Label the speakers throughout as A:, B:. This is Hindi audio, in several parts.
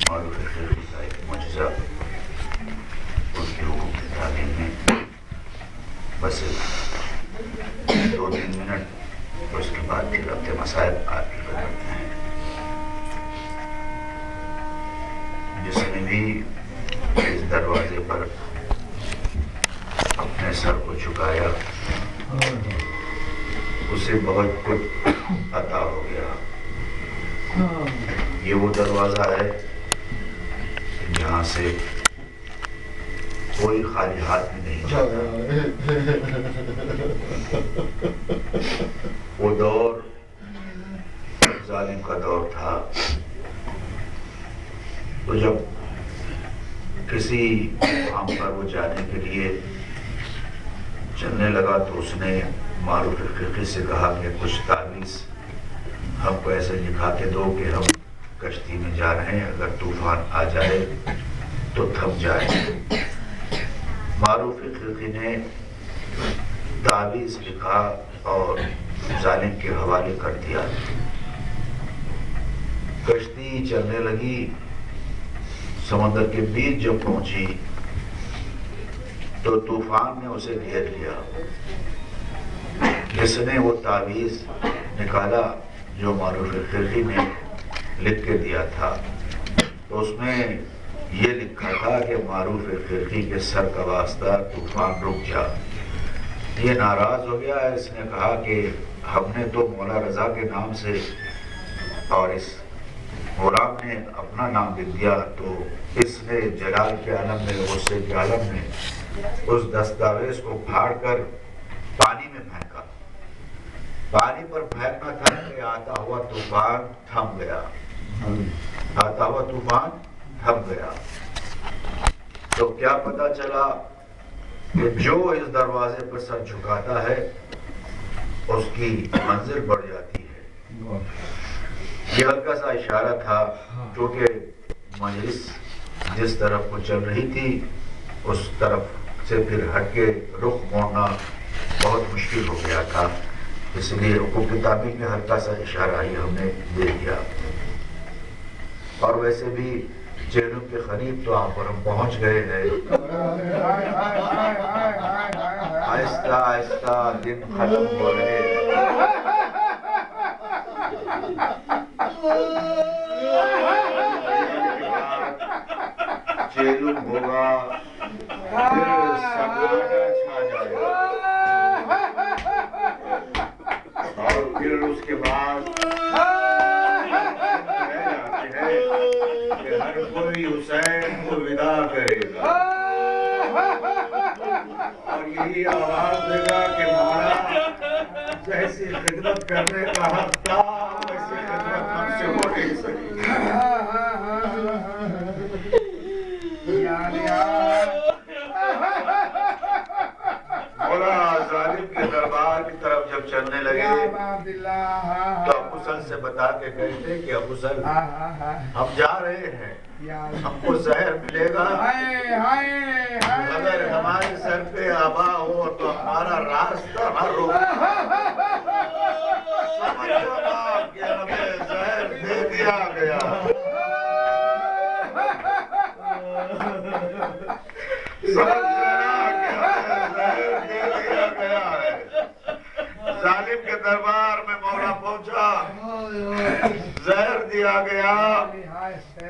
A: मारूफ खिलजी का एक मुजज़ा उनके हुक्म की तालीम में बस 2-3 मिनट, उसके बाद फिर अपने मसाइल आगे करते हैं। जिसने भी इस दरवाजे पर अपने सर को झुकाया उसे बहुत कुछ अता हो गया। ये वो दरवाजा है जहाँ से कोई खाली हाथ में नहीं जाता। वो दौर जालिम का दौर था। तो जब किसी काम पर वो जाने के लिए चलने लगा तो उसने मारूफ खिलजी से कहा कि कुछ तावीज़ हमको ऐसे लिखा के दो कि हम कश्ती में जा रहे हैं, अगर तूफान आ जाए तो थम जाए। मारूफ खिलजी ने तावीज़ लिखा और जालिम के हवाले कर दिया। कश्ती चलने लगी, समंदर के बीच जब पहुंची तो तूफान ने उसे घेर लिया। जिसने वो तावीज़ निकाला जो मारूफ खिलजी ने लिख के दिया था, तो उसमें ये लिखा था कि मारूफ खिलजी के सर का वास्ता तूफान रुक जा। ये नाराज हो गया। इसने कहा कि हमने तो मौला रजा के नाम से और इस गुलाम ने अपना नाम लिख दिया, तो इसने जलाल के आलम में, गुस्से के आलम में उस दस्तावेज को फाड़कर पानी में फेंका। पानी पर फेंकना था कि आता हुआ तूफान थम गया। आता हुआ तूफान थम गया। तो क्या पता चला कि जो इस दरवाजे पर सर झुकाता है उसकी मंजिल बढ़ जाती है। ये हल्का सा इशारा था, क्योंकि मजलिस जिस तरफ को चल रही थी उस तरफ से फिर हटके रुख मोड़ना बहुत मुश्किल हो गया था। इसलिए हुक्म की तामील में हल्का सा इशारा ही हमने दे दिया। और वैसे भी चेहरों के करीब तो आप पर हम पहुंच गए हैं। आहिस्ता आहिस्ता दिन खत्म हो रहे हैं। चेलुम होगा, फिर सन्नाटा छा जाएगा और फिर उसके बाद हर कोई हुसैन को विदा करेगा और यही आवाज देगा कि मौला जैसी खिदमत करने का हक था वैसी खिदमत हमसे हो नहीं सकी। मौला जालिम के दरबार की तरफ जब चलने लगे तो अबू सल से बता के कहते कि अबू सल हम जा रहे हैं, हमको जहर मिलेगा, अगर हमारे सर पे आबा हो तो हमारा रास्ता हर रोक। समझ जाना कि हमें जहर दे दिया गया। समझ जाना कि हमें जहर दे दिया गया है। जालिम के दरबार में मौला पहुंचा, जहर दिया गया।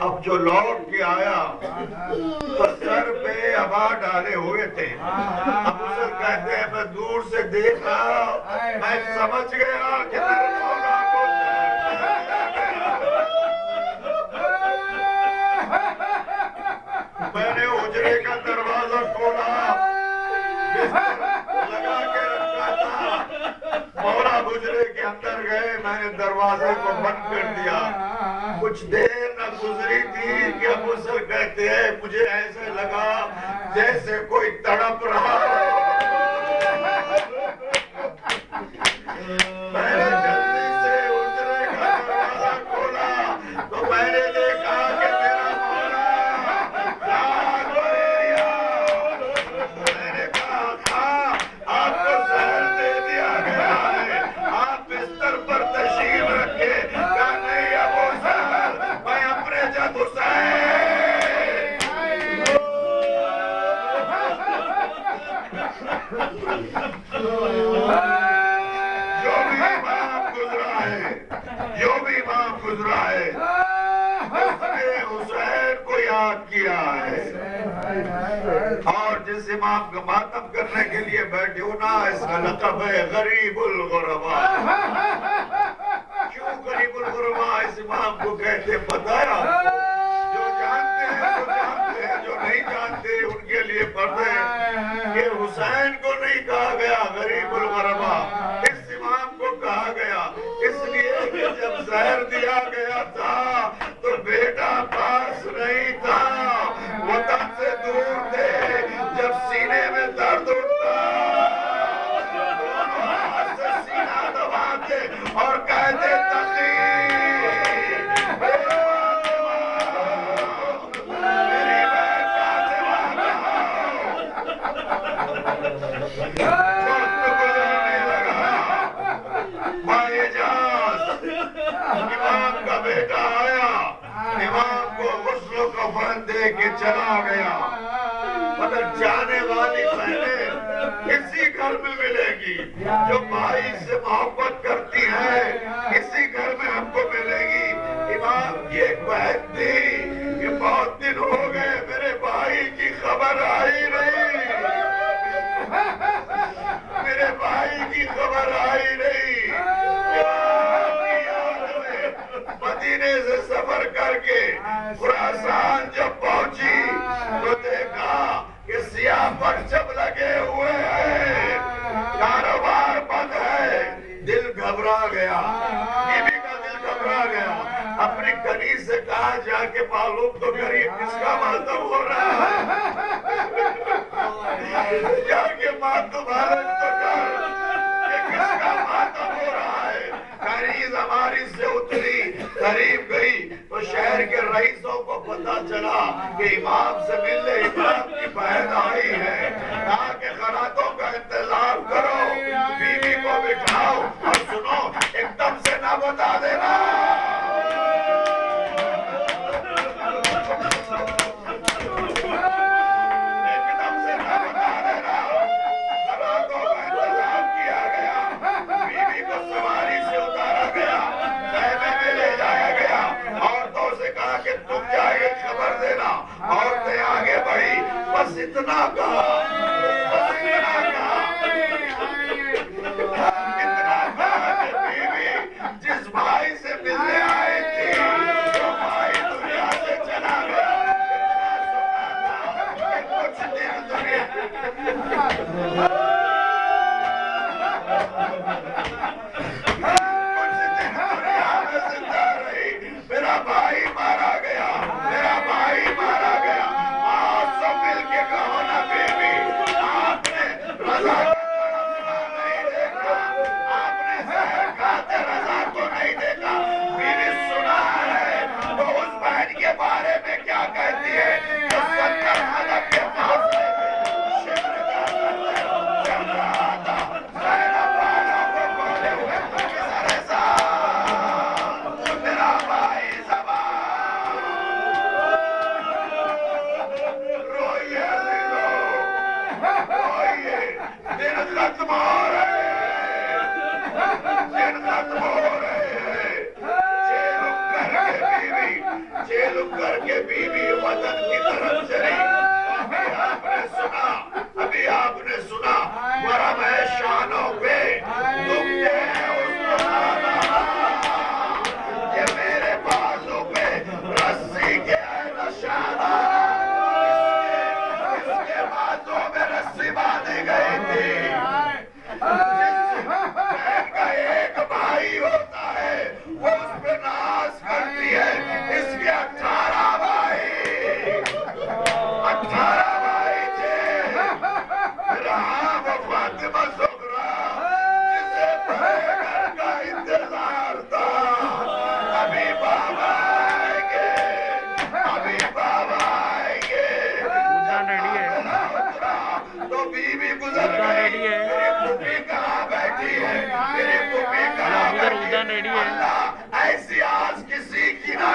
A: अब जो लौट के आया तो सर पे हवा डाले हुए थे। अब उसे कहते हैं मैं दूर से देखा, मैं समझ गया कि मेरे मौला को मैंने उजरे का दरवाजा खोला, लगा के रखा था। मौला गुजरे के अंदर गए, मैंने दरवाजे को बंद कर दिया। कुछ देर न गुजरी थी कि अबू सर कहते हैं मुझे ऐसे लगा जैसे कोई तड़प रहा। मैंने जल्दी से उजरे का दरवाजा खोला तो मैंने देखा कि मेरा मौला जाग लिया। मैंने कहा था आपको जहर दे दिया गया है, आप बिस्तर पर तशरीफ रखे। नहीं अबू सर, मैं अपने जब हुसैन हलाक किया है। और जिस इमाम को मातम करने के लिए बैठे हो ना, इसका लक़ब है गरीबुल गुरबा। क्यों गरीबुल गुरबा इस इमाम को कहते बताया? जो जानते हैं वो जानते हैं, जो नहीं जानते उनके लिए पर्दे। ये हुसैन को नहीं कहा गया गरीबुल गुरबा, इस इमाम को कहा गया इसलिए कि जब जहर दिया गया था तो बेटा पास नहीं था, वतन से दूर थे। जब सीने में दर्द उठता दोनों हाथ से सीना दबाते और कहते इमाम का बेटा आया, इमाम को गुस्ल कफन दे के चला गया। मगर जाने वाली बहनें इसी घर में मिलेगी, जो भाई से मोहब्बत करती है इसी घर में हमको मिलेगी। इमाम की एक बहन थी कि बहुत दिन हो गए मेरे भाई की खबर आई नहीं, मेरे भाई की खबर आई नहीं। मदीने से सफर करके खुरासान जब पहुंची तो देखा कि सियाह परचम लगे हुए हैं, कारोबार बंद है। दिल घबरा गया, बीवी का दिल घबरा गया। अपनी कनी से कहा जाके मालूम तो करिए किसका मातम हो रहा है, जाके मातम हालत तो कर किसका मातम हो रहा है। करीज हमारी से उतरी, करीब गई तो शहर के रईसों को पता चला कि इमाम से मिलने इमाम की बहन आई है। कहा कि खरातों का इंतजाम करो, बीवी को बिठाओ और सुनो एकदम से ना बता देना। एकदम से ना बता देना। खरातों का इंतजाम किया गया, बीवी को सवारी से उतारा गया, खैमे में ले जाया गया। औरतों से कहा कि तुम जाके खबर देना। औरतें आगे बढ़ी, बस इतना कहा, बस इतना कहा, इतना कहा कि बीवी जिस भाई से मिलने आई थी वो भाई दुनिया से चला गया। इतना सुना था कि कुछ दिन दुनिया में जिंदा रही। मेरा भाई मारा गया, मेरा भाई मारा गया। आओ सब मिल के कहो ना बीवी, आपने रजा नहीं देखा, आपने जहर खाते रजा को नहीं देखा। बीवी सुना है तो उस बहन के बारे में क्या कहती है? तो 70 अदब के फासले में शिक्र का चल रहा था, ज़ैनब वालों को बोले हुए किसरे साथ मेरा भाई ज़बान। रोइए रोइए, दिन खत्म हो रहे हैं, दिन खत्म हो रहे हैं। जेल करके बीवी वतन की तरफ चली। अभी आपने सुना मरम है शानों पे, तुम ये मेरे बाजू पे रस्सी के निशाना, इसके बाजू में रस्सी बांधी गई थी। जिस बहन का एक भाई होता है वो उस पे नाज करती है, इसके 18 भाई, 18 भाई थे। रहा वो फातिमा ज़ुहरा जिसे बड़े घर का इंतजार था। अभी बाबा आएंगे, अभी बाबा आएंगे। तो बीवी गुजर गई। मेरी पुप्पी कहाँ बैठी है, मेरी पुप्पी कहाँ बैठी है? अल्लाह ऐसी आज किसी की ना